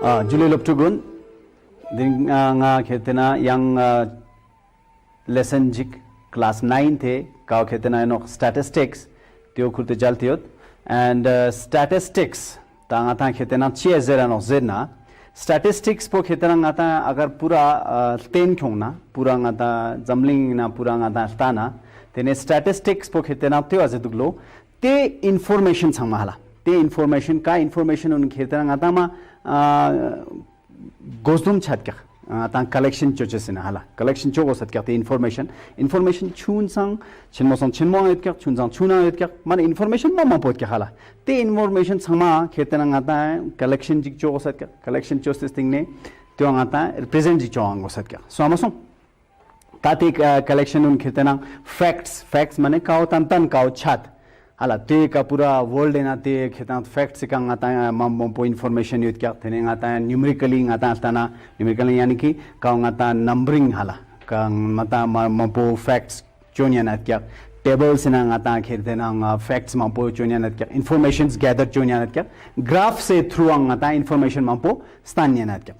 Julie Loptugun, nga khetena yang lesson jik class 9 the ka khetena no statistics teo khurte jaltiot and statistics ta nga ta khetena che zera no zena statistics po khetena nga ta agar pura 10 khongna pura nga ta jamling na pura nga ta stana tene statistics po khetena teo azeduglo te information sangmahala te information ka information un khetena nga ta ma gozdum chatkya ta collection chochesina hala collection chogo satkya te information chun sang chinmosang chinmong etkya chunjang chuna etkya man information ma potkya hala te information sangma khetena nga ta collection jik chogo satkya collection chostes thing ne tyo nga ta represent jik chogo satkya so amasong ta te collection un khetena facts mane kao tan kao chat hala te ka pura world na te khetan facts ka ngata mam po information yut kya thene ngata numerically ngata tana numerically yani ki ka ngata numbering hala ka mata mam po facts chonya na kya tables na ngata khirtena facts mam po chonya na kya informations gather chonya na kya graph se through ngata information mam po stanya na kya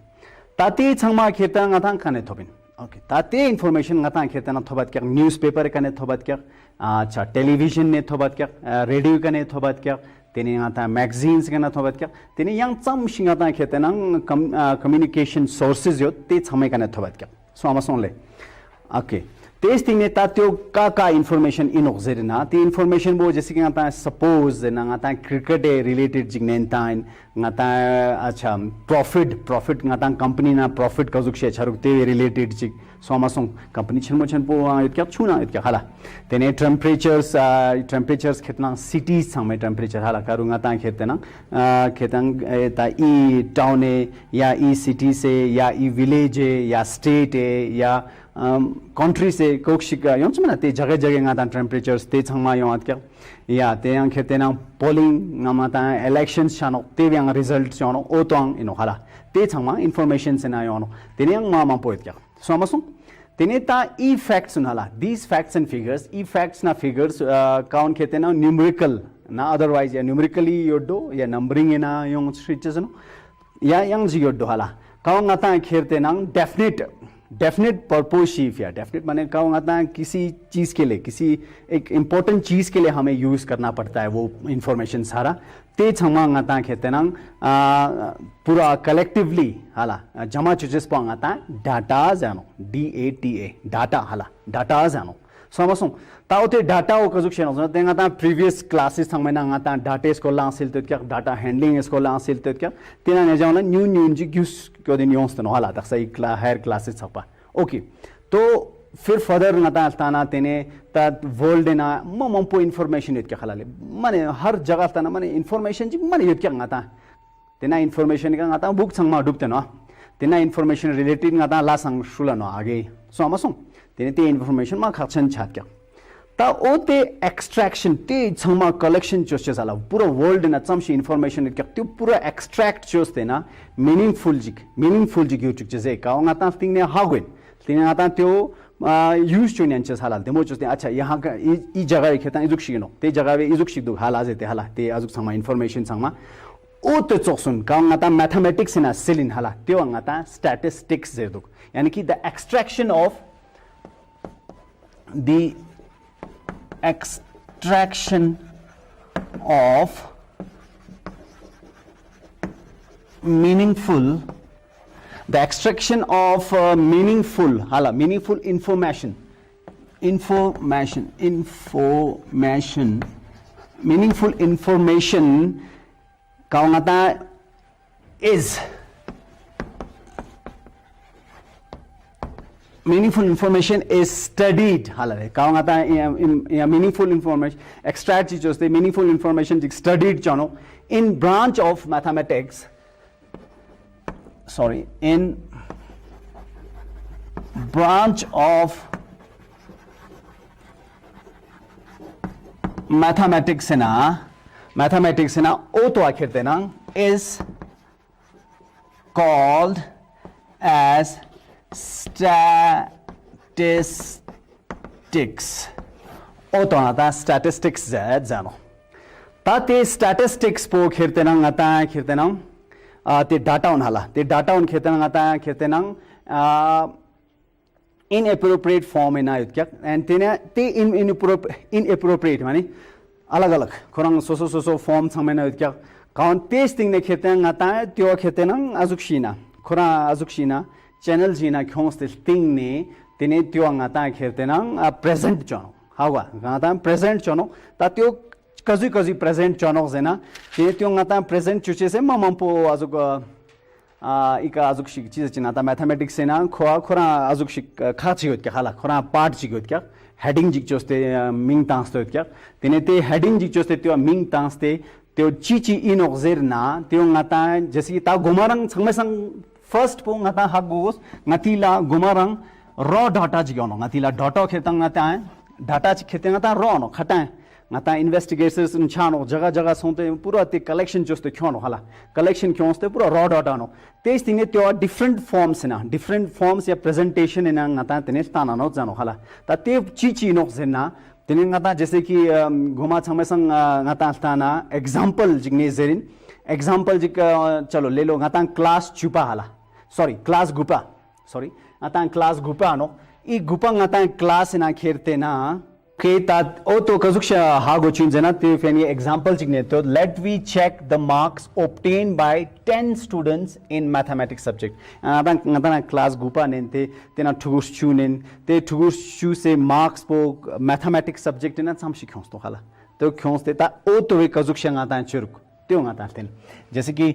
tate changma kheta ngata khane thobin okay tate information ngata kheta thobat kya newspaper kane thobat kya अच्छा television ने थोबात क्या radio का ने थोबात क्या तेने आता magazines का ना थोबात क्या तेने yang चम शिंगाता खेते ना कम्युनिकेशन सोर्सेज यो ते समय का ने थोबात क्या सो आमासों ले ओके तेज थिंग ने तात्यो का इंफॉर्मेशन इन ऑक्जेर ना ते इंफॉर्मेशन वो जैसे कि आता सपोज ना आता क्रिकेट रिलेटेड जिग्नेंटाइन आता अच्छा प्रॉफिट आता कंपनी ना प्रॉफिट का जुक्शे अच्छा रुकते रिलेटेड जिग सो आमासों कंपनी छन पो क्या छुना क्या हाला तेने टेम्परेचर्स कितना सिटीज समय टेम्परेचर हाला करूँगा ता खेतना ता ई टाउन है या ई सिटी से या ई विलेज है या स्टेट है या कंट्री से कोशिका यों चमना ते जगह ता टेम्परेचर्स ते छंगमा यों आत क्या या ते yang खेतना पोलिंग ngama इलेक्शंस चानो ते yang रिजल्ट चानो ओ तोंग इनो हाला ते छंगमा इंफॉर्मेशन से ना यों तेने yang मा पोइत क्या so amasung teneta e facts unhala these facts and figures e facts na figures count khetena numerical na otherwise ya numerically yoddo ya numbering ena yong switches no ya yang ji yoddo hala kaung ngata kherte nang definite purpose Schiff या definite माने cow आता किसी चीज के लिए किसी एक important चीज के लिए हमें यूज करना पड़ता है वो इंफॉर्मेशन सारा ते छमा आता खेते ना पूरा कलेक्टिवली हाला जमा चुजेस पो आता डाटा जानो DATA डाटा हाला डाटा जानो सो आमासों ताओते डाटा ओ कजुक शेनो जनो तेंगा ता प्रीवियस क्लासेस थंग मैना आता डाटा स्को लासिल तो क्या डाटा हैंडलिंग स्को लासिल तो क्या तेना ने जावला न्यू जी गिस को दिन योंस तो हाला तक सही हायर क्लासेस छपा ओके तो फिर फर्दर नता ताना तेने ता वर्ल्ड ना ममपो इंफॉर्मेशन इट क्या खलाले माने हर जगह तना माने इंफॉर्मेशन जी माने इट क्या ngata तेना इंफॉर्मेशन का ngata बुक संग मा डुबते न तेना इंफॉर्मेशन रिलेटेड ngata ला संग शुला न आगे सो आमासों तेने ते इंफॉर्मेशन मा खचन छात क्या ता ओते एक्सट्रैक्शन ते छमा कलेक्शन चोचे साला पूरा वर्ल्ड ना चमशी इंफॉर्मेशन क्या त्यो पूरा एक्सट्रैक्ट चोस्ते ना मीनिंगफुल जिक यु चुचे का ngata थिंग ने हागुन तिने आता त्यो यूज चुन्यान साला देमो चोस्ते अच्छा यहाँ का ई जगह खेता इजुक शिनो ते जगह वे इजुक शिदु हाला जेते हाला ते अजुक समा इंफॉर्मेशन संगमा ओ ते चोक्सुन का ngata मैथमेटिक्स ना सिलिन हाला त्यो ngata स्टैटिस्टिक्स जेदुक यानी कि the extraction of the extraction of meaningful information kaungata is meaningful information is studied halare kaungata ya meaningful information extract just the meaningful information studied chano in branch of mathematics in branch of mathematics na o to akhir dena is called as statistics o to ata statistics jano tate statistics po khirtena ngata khirtena ते data उन हाला ते data उन खेतना आता खेते नंग inappropriate form in ayut kya and te inappropriate mani अलग अलग खुरंग सो फॉर्म समयना होत क्या काउन तेज थिंग ने खेते हैं आता है त्यो खेते हैं अजुक्षीना खुरा अजुक्षीना चैनल जीना क्यों स्थित थिंग ने तिने त्यो आता है खेते हैं प्रेजेंट चनो हावा आता है प्रेजेंट चनो ता त्यो कजी प्रेजेंट चनो जेना तिने त्यो आता है प्रेजेंट चुचे से ममपो अजुक इका अजुक्षी चीज चिना ता मैथमेटिक्स से ना खुरा अजुक्षी खाची होत क्या हाला खुरा पार्ट ची होत क्या हेडिंग जिक चोस्ते मिंग तांस तो क्या तिने ते हेडिंग जिक चोस्ते त्यो मिंग तांस ते त्यो ची इन ऑक्जेर ना त्यो ngata जैसे ता गुमारंग संगे संग फर्स्ट पो ngata हागोस ngatiला गुमारंग रॉ डाटा जिगनो ngatiला डाटा खेतंग ngata डाटा ची खेते ngata रॉ नो खटा ngata इन्वेस्टिगेटर्स इन छानो जगह जगह सोते पूरा ते कलेक्शन चोस्ते क्यों नो हाला कलेक्शन क्यों स्ते पूरा रॉ डाटा नो तेज तिने त्यो डिफरेंट फॉर्म्स ना डिफरेंट फॉर्म्स या प्रेजेंटेशन इन ngata तिने ताना नो जानो हाला ता ते ची नो जेना तिने ngata जैसे कि घुमा छमे संग ngata ताना एग्जांपल जिग्ने जेरिन एग्जांपल जिक चलो ले लो ngata क्लास चुपा हाला सॉरी क्लास गुपा सॉरी ngata क्लास गुपा नो ई गुपा ngata क्लास ना खेरते ना के तात ओ तो कजुक्षा हागो चिंजना ते फेनी एग्जांपल जिग्ने तो let we check the marks obtained by 10 students in mathematics subject ngata class गुपा नेते तेना ठुगुस चुनेन ते ठुगुस चु से मार्क्स पो मैथमेटिक्स सब्जेक्ट ना सम शिखोस तो हाला तो खोस ते ता ओ तो वे कजुक्षा ngata चुरुक त्यो ngata तेन जैसे कि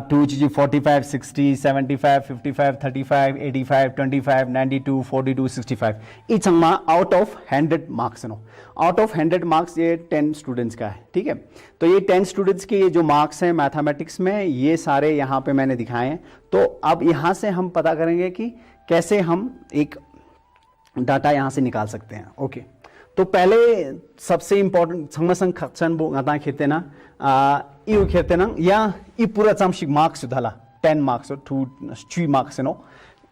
2 जी 45 60 75 55 35 85 25 92 42 65 इच मा out of 100 marks no out of 100 marks ये 10 स्टूडेंट्स का है ठीक है तो ये 10 स्टूडेंट्स के ये जो मार्क्स हैं मैथमेटिक्स में ये सारे यहाँ पे मैंने दिखाए हैं तो अब यहाँ से हम पता करेंगे कि कैसे हम एक डाटा यहाँ से निकाल सकते हैं ओके तो पहले सबसे इम्पोर्टेंट संगसंग खर्चन बो ngata खेते ना इउ खेते ना या इ पूरा चमशिक मार्क्स सुधाला 10 मार्क्स और 2 मार्क्स नो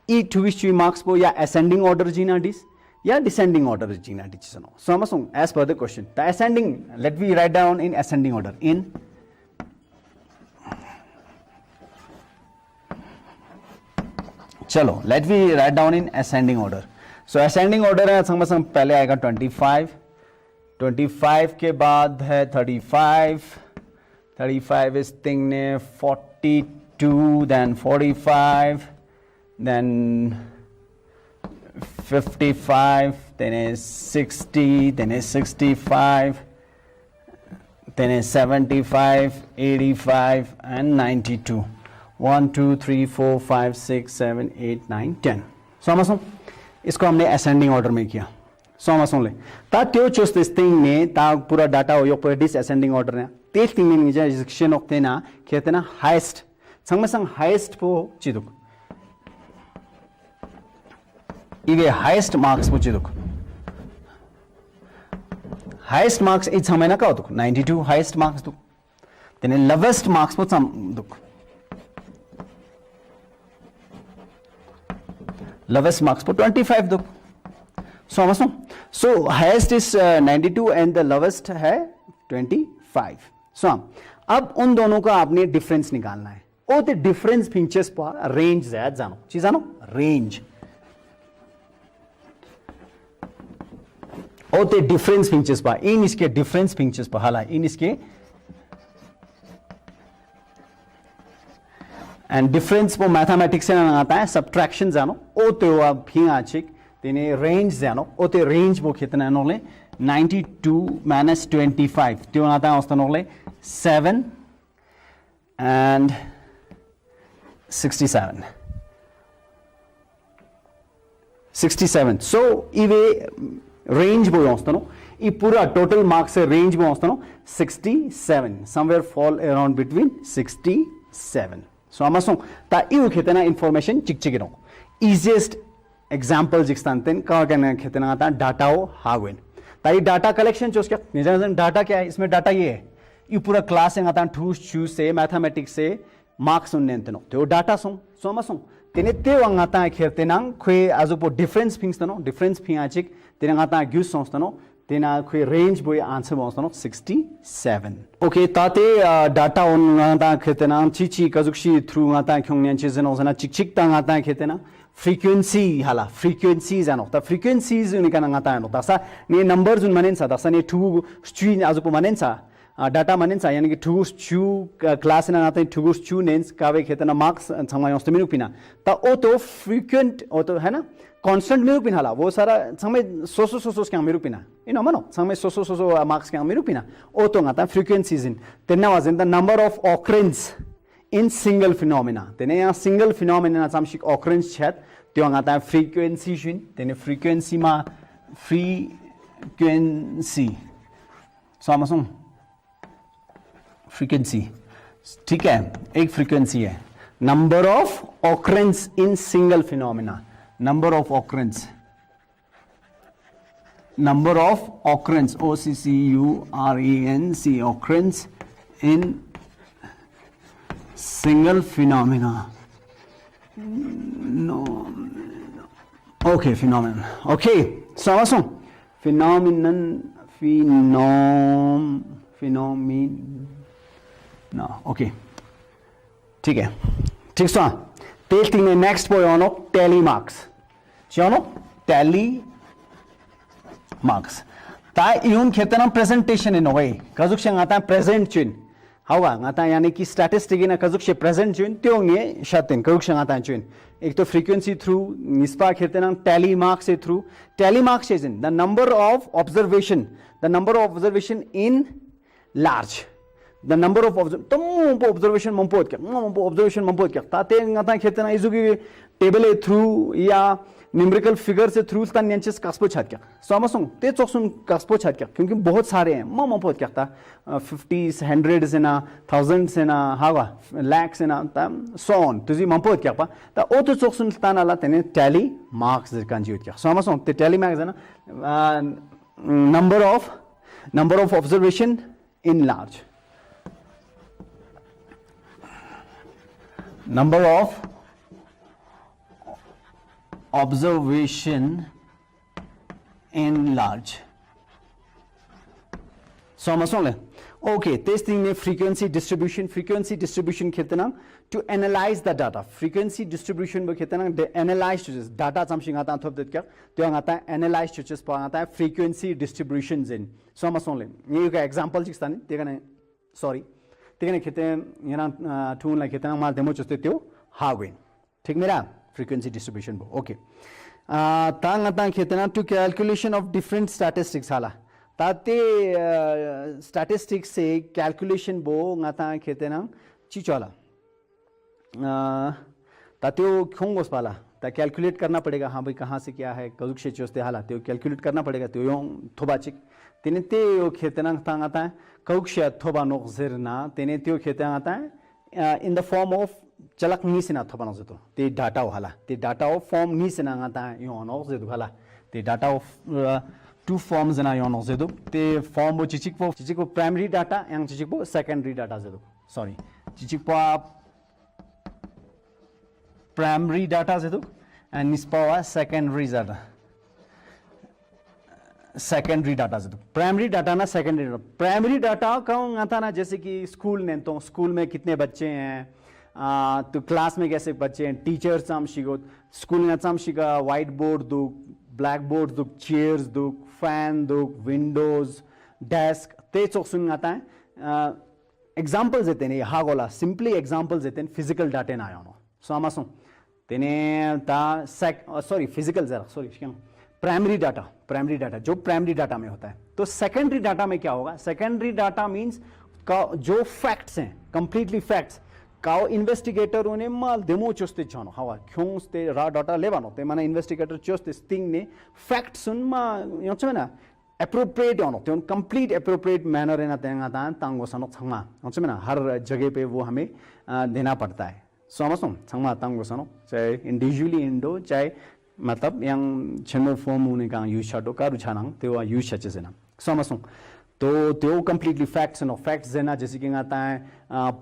इ 2 मार्क्स बो या असेंडिंग ऑर्डर जीना डिस या डिसेंडिंग ऑर्डर जीना डिस नो सो समसुंग as per the question the ascending let we write down in ascending order in चलो let we write down in ascending order so ascending order है संग पहले आएगा 25 के बाद है 35 इस थिंग ने 42 then 45 then 55 then is 60 then is 65 then is 75 85 and 92 1 2 3 4 5 6 7 8 9 10 समझो इसको हमने असेंडिंग ऑर्डर में किया समझो ता त्यो चोस्ट इस थिंग ने ता पूरा डाटा हो यो पर डिस असेंडिंग ऑर्डर ने ते थिंग ने निजा रिजेक्शन होते ना कहते ना हाईएस्ट संग संग हाईएस्ट पो चिदुक इगे हाईएस्ट मार्क्स पो चिदुक हाईएस्ट मार्क्स इच समय ना का दुक 92 हाईएस्ट मार्क्स दुक तेने लोवेस्ट मार्क्स पो सम दुक lowest marks for 25 दो so highest is 92 and the lowest है 25 so अब उन दोनों का आपने डिफरेंस निकालना है ओ ते डिफरेंस फीचर्स पर रेंज ज्यादा जानो चीज जानो रेंज ओ ते डिफरेंस फीचर्स पर इन इसके डिफरेंस फीचर्स पर हाला इन इसके एंड डिफरेंस वो मैथमेटिक्स से आता है सब्ट्रैक्शन जानो ओ तो अब भी आचिक तेने रेंज जानो ओ ते रेंज वो कितना नोले 92 minus 25 त्यो आता है उसका नोले 7 and 67 so इवे रेंज वो उसका नो ये पूरा टोटल मार्क्स से रेंज वो उसका no 67 somewhere fall around between 67 so amasung ta iu khetena information chikchigino easiest example jikstanten ka kana khetena ta data o hawen ta ये डाटा कलेक्शन चोस क्या निजन data क्या है इसमें डाटा ये है ये पूरा क्लास है आता ठूस चूस से मैथमेटिक्स से मार्क्स सुनने तनो तो डाटा सो amasung तेने ते वांगाता खेरते नंग खुए आजो पो डिफरेंस फिंग्स तनो डिफरेंस फिंग आचिक तेने गाता ग्यूस सोंस तनो तेना कोई रेंज बोय आंसर बॉस नो 67 ओके ताते डाटा ऑन ता खेतना चिची कजुक्षी थ्रू ता ख्योंगन चिजन ओजना चिक ता ता खेतना frequency hala frequency jano ta frequencies unika na ngata no tasa ni numbers un manen sa tasa ni two string azupo manen sa data manen sa yani ki two chu class na ngata two chu names kawe khetana marks changma yost minu pina ta auto frequent auto hai na constant miru pina hala wo sara changme so kyang miru pina ino mano changme so marks kyang miru pina auto ngata frequencies in tenna was in the number of occurrence in single phenomena tene ya single phenomena samshik occurrence chat त्यो ngata frequency shin tene frequency ma frequency samasung frequency ठीक है एक frequency है number of occurrence in single phenomena number of occurrence OCCURENC occurrence in single phenomena no okay phenomenon okay so phenomenon okay ठीक है ठीक सो testing में next point ऑनो tally marks चलो tally marks ता यून खेतना प्रेजेंटेशन इन वे कजुक से आता प्रेजेंट चिन हावा ngata yani ki statistic ina kazuk she present chun tyonge shatin kazuk she ngata chun ek to frequency through nispa khetena tally marks se through tally marks is in the number of observation in large the number of observation mampot kya ta te ngata khetena izugi table through ya numerical figure से through ता न्यांचेस कास्पो छात क्या सोमसुंग ते चोक्सुन कास्पो छात क्या क्योंकि बहुत सारे हैं मम पोत क्या था 50s 100s से ना 1000s से ना हावा lakhs से ना ता so on तुझी मम पोत क्या पा ता ओ तो चोक्सुन ताना ला तेने टैली मार्क्स कांजी क्या सोमसुंग ते टैली मार्क्स है ना number of observation in large number of observation in large so masole okay testing ne frequency distribution khetna to analyze the data frequency distribution bo khetna analyze to data something ata thop det kya to ata analyze to just pa ata frequency distributions in so masole ye ka example chistani tegane sorry tegane khete yana tune la khetna mal demo chuste tyo hawin thik mera frequency distribution bo okay tang khetena to calculation of different statistics hala tate statistics se calculation bo ngata khetena chi chola tateo khongos pala ta calculate करना पड़ेगा हाँ भाई कहाँ से क्या है कजुक से चोस्ते हाला त्यो calculate करना पड़ेगा त्यो यो थोबा चिक तेने ते यो खेतना तांगाता है कजुक से थोबा नोक्सरना तेने त्यो खेतना आता है in the form of चलक नी से ना थोबा नोक्सतो ते डाटा हो हाला ते डाटा हो form नी से ना आता है यो नोक्सतो हाला ते डाटा of two forms ना यो नोक्सतो ते form वो चिचिक वो primary data yang चिचिक वो secondary data ज़ेदो sorry चिचिक वो primary data ज़ेदो and nispa secondary data ज़ेदो primary data ना primary data कौन आता ना जैसे कि स्कूल ने तो स्कूल में कितने बच्चे हैं तो क्लास में कैसे बच्चे हैं टीचर्स हम शिगो स्कूल में हम शिगा व्हाइट बोर्ड दो ब्लैक बोर्ड दो चेयर्स दो फैन दो विंडोज डेस्क ते चोक्सुन आता है एग्जांपल्स देते हैं हाँ गोला सिंपली एग्जांपल्स देते हैं फिजिकल डाटा ना आयो सो आमासो तेने ता सॉरी फिजिकल जरा सॉरी प्राइमरी डाटा जो प्राइमरी डाटा में होता है तो सेकेंडरी डाटा में क्या होगा सेकेंडरी डाटा मींस जो फैक्ट्स हैं कंप्लीटली फैक्ट्स काओ इन्वेस्टिगेटर ने माल डेमो चोस्ते जानो हवा क्योंस्ते रा डाटा लेवानो ते माने इन्वेस्टिगेटर चोस्ते स्टिंग ने फैक्ट्स उन मा योचो ना एप्रोप्रिएट होनो ते कंप्लीट एप्रोप्रिएट मैनर इन तेंगा दान तांगो सनो छंगा योचो ना हर जगह पे वो हमें देना पड़ता है समझो छंगा तांगो सनो चाहे इंडिविजुअली इंडो चाहे मतलब yang channel form होने का यूज छाटो का रुझान ते वो यूज छचे से ना समझो तो त्यो completely facts and facts देना जैसे कि आता है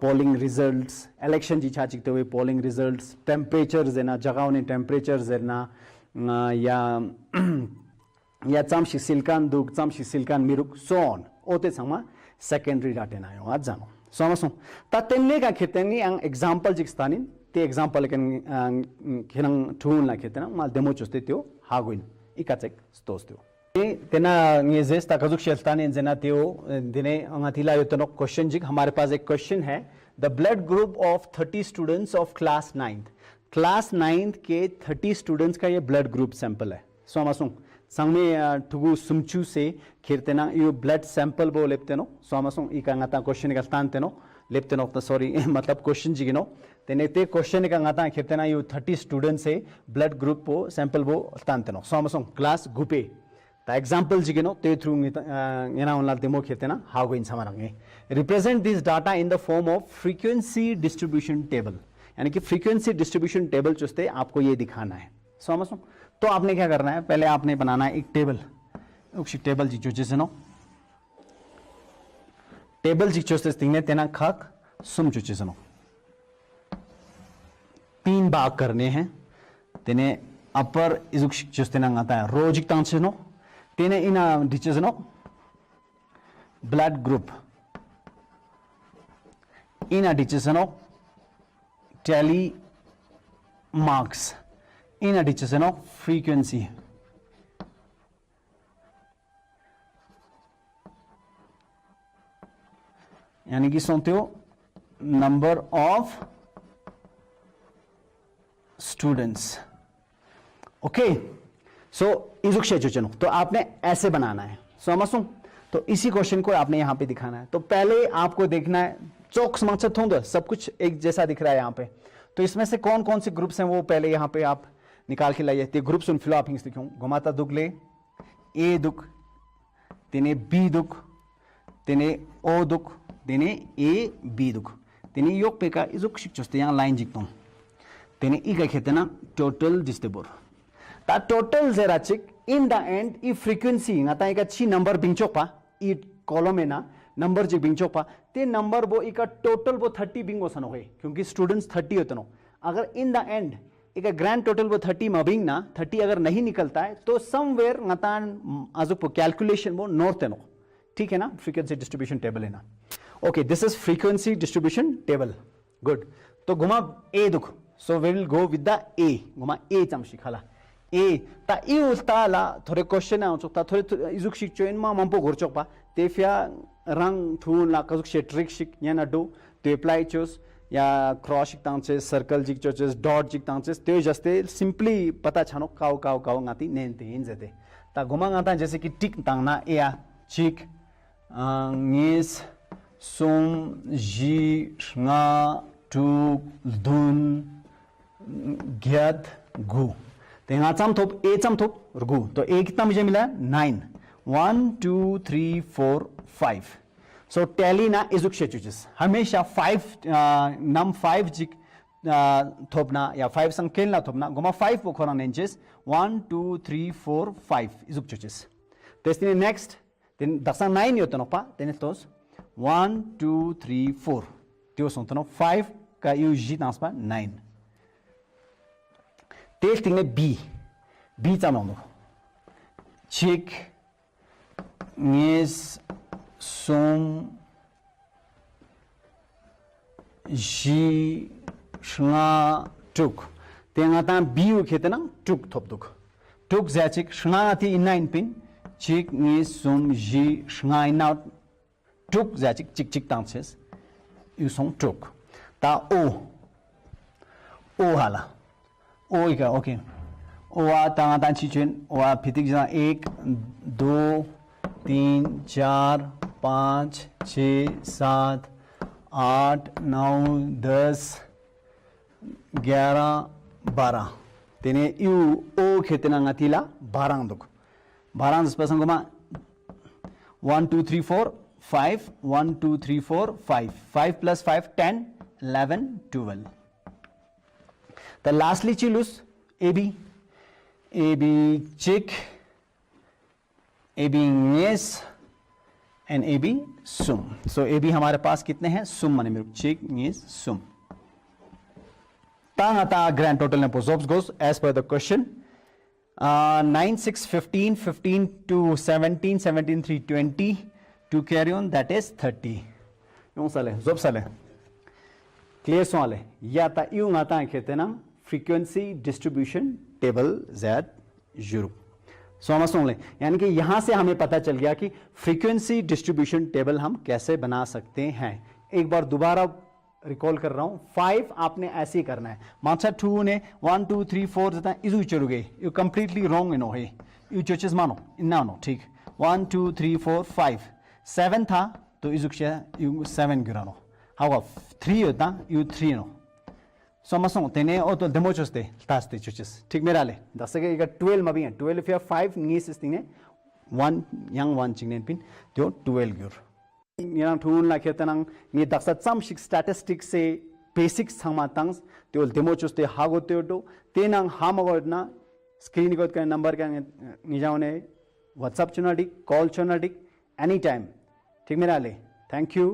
polling results election जी छाचिक तो वे polling results temperatures देना जगहों ने temperatures देना या या चामशी सिल्कान दुक चामशी सिल्कान मिरुक सोन ओते सांगमा सेकेंडरी डाटेना यो आज जानो समसो ता तेन्ने का खेतेंगी आं एग्जांपल जिक्स्तानिन ते एग्जांपल केन खेनंग ठुन ला खेतेना माल डेमो चुस्ते त्यो हागुइन इकाचेक स्टोस त्यो तेना ngejes ta kazuk sheltani जना त्यो दिने अंगातिला योतनो क्वेश्चन जिक हमारे पास एक क्वेश्चन है the blood group of 30 students of class 9th के 30 स्टूडेंट्स का ये ब्लड ग्रुप सैंपल है सो हमासुं संगमे ठुगु सुमचू से खिरतेना यो ब्लड सैंपल बो लेप्तेनो सो हमासुं इका ngata क्वेश्चन का स्थानतेनो लेप्तेनो तो सॉरी मतलब क्वेश्चन जिगिनो तेने ते क्वेश्चन का ngata खिरतेना यो 30 स्टूडेंट्स से ब्लड ग्रुप बो सैंपल बो स्थानतेनो सो हमासुं क्लास ग्रुपे ता एग्जांपल जिगिनो ते थ्रू येना उनला डेमो खेतेना हाउ इन समारंगे represent this data in the form of frequency distribution table यानी कि फ्रीक्वेंसी डिस्ट्रीब्यूशन टेबल चुस्ते आपको ये दिखाना है समझो तो आपने क्या करना है पहले आपने बनाना है एक टेबल टेबल जी चुचे नो टेबल जी चुस्ते तिंगने तेना खक सुम चुचे नो 3 भाग करने हैं तेने अपर इजुक चुस्ते ना आता है रोजिक तांचे नो तेने इना डिचेस नो ब्लड ग्रुप इना डिचेस नो टैली मार्क्स इना डिचेस नो फ्रीक्वेंसी यानी कि सुनते हो number of students okay so इजुक्षे चुचनो तो आपने ऐसे बनाना है समझो तो इसी क्वेश्चन को आपने यहां पे दिखाना है तो पहले आपको देखना है चौक समक्षत होंगे सब कुछ एक जैसा दिख रहा है यहां पे तो इसमें से कौन कौन से ग्रुप्स हैं वो पहले यहां पे आप निकाल के लाइए ग्रुप सुन फिलो आप लिखूं घुमाता दुख ले ए दुख तेने बी दुख तेने ओ दुख तेने ए बी दुख तेने योग पे का इजुक शिक्षुस्ते यहां लाइन जिकता तेने ई का खेते ना टोटल डिस्टेबोर ता टोटल जेराचिक इन द एंड ई फ्रीक्वेंसी ngata एक अच्छी नंबर बिंचोपा ई कॉलम में ना नंबर जी बिंचोपा ते नंबर वो एक टोटल वो 30 बिंगो सन होए क्योंकि स्टूडेंट्स 30 होते नो अगर इन द एंड एक ग्रैंड टोटल वो 30 मबिंग ना 30 अगर नहीं निकलता है तो समवेयर ngata आजुक कैलकुलेशन वो नॉर्थ नो ठीक है ना फ्रीक्वेंसी डिस्ट्रीब्यूशन टेबल है ना okay this is frequency distribution table good तो घुमा ए दुख so we will go with the ए घुमा ए चमशी खाला ए ता ई उल्टा ला थोड़े क्वेश्चन आ चुकता थोड़े इजुक शिक चोइन मा मंपो घर चोकपा तेफिया रंग थून ला कजुक शे ट्रिक शिक याना डो तो अप्लाई चोस या क्रॉस शिक तांचेस सर्कल जिक चोचेस डॉट जिक तांचेस ते जस्ते सिंपली पता छानो काव काव काव गाती नेनते इन जते ता घुमा गाता जैसे कि टिक तांगना ए आ चिक ngis sum ji nga tu dun gyat gu तो यहाँ चम थोप ए चम थोप रुगु तो ए कितना मुझे मिला 9 1 2 3 4 5 सो टैली ना इजुक शेचुचेस हमेशा 5 नम 5 जिक थोपना या 5 संकेल ना थोपना गुमा 5 पोखरा नेंचेस 1 2 3 4 5 इजुक चुचेस तो इसने नेक्स्ट दिन दसा 9 योतो नो पा तेने तोस 1 2 3 4 त्यो सोंतनो 5 का यू जी तांसपा 9 तेल तिंगने बी चामोंदो चिक ngis sum ji shna tuk तेंगाता बी उ खेतना टुक थोप दुख टुक जाचिक shna थी इना इन पिन चिक ngis sum ji shna इना टुक जाचिक चिक चिक तांसेस यू सोंग टुक ता ओ हाला ओ इका ओके ओ आ तांगा तांची चुन ओ आ फितिक जना 1 2 3 4 5 6 7 8 9 10 11 12 तेने यू ओ खेतना ngatiला 12 दुख 12 दस मा 1 2 3 4 5 1 2 3 4 5 5 plus 5 10 11 12 The lastly chilus AB chick, AB yes and AB sum. So AB हमारे पास कितने हैं sum माने मेरे chick yes sum. तांगा ता grand total ने posops goes as per the question. 9 6 15 15 to 17 17 3 20 to carry on, that is 30 yung sale job sale clear sale ya ta yung ata khete na frequency distribution table Z0 समझ ले, यानी कि यहां से हमें पता चल गया कि फ्रीक्वेंसी डिस्ट्रीब्यूशन टेबल हम कैसे बना सकते हैं। एक बार दोबारा रिकॉल कर रहा हूं, 5 आपने ऐसे ही करना है। माचा 2 ने 1 2 3 4 जता इजु चरुगे यू कंप्लीटली रॉन्ग इनो है यू चोचेस मानो इन्ना नो ठीक 1 2 3 4 5 7 था तो इजु यू 7 गिरानो हाउ 3 होता यू 3 नो समझो तेने ओ तो डेमो चोस्ते तास्ते चोचेस ठीक मेरा ले दस के 12 में भी है 12 या 5 नीस इस्तिने 1 yang 1 चिंगने पिन तो 12 गिर yang thun la khetanang ni daksa chamshik statistics se basics thangma tangs tol demo choste hago teodo tenang hamagodna screen god ka number ka ni jaune whatsapp chunadik call chunadik anytime ठीक मेरा ले thank you.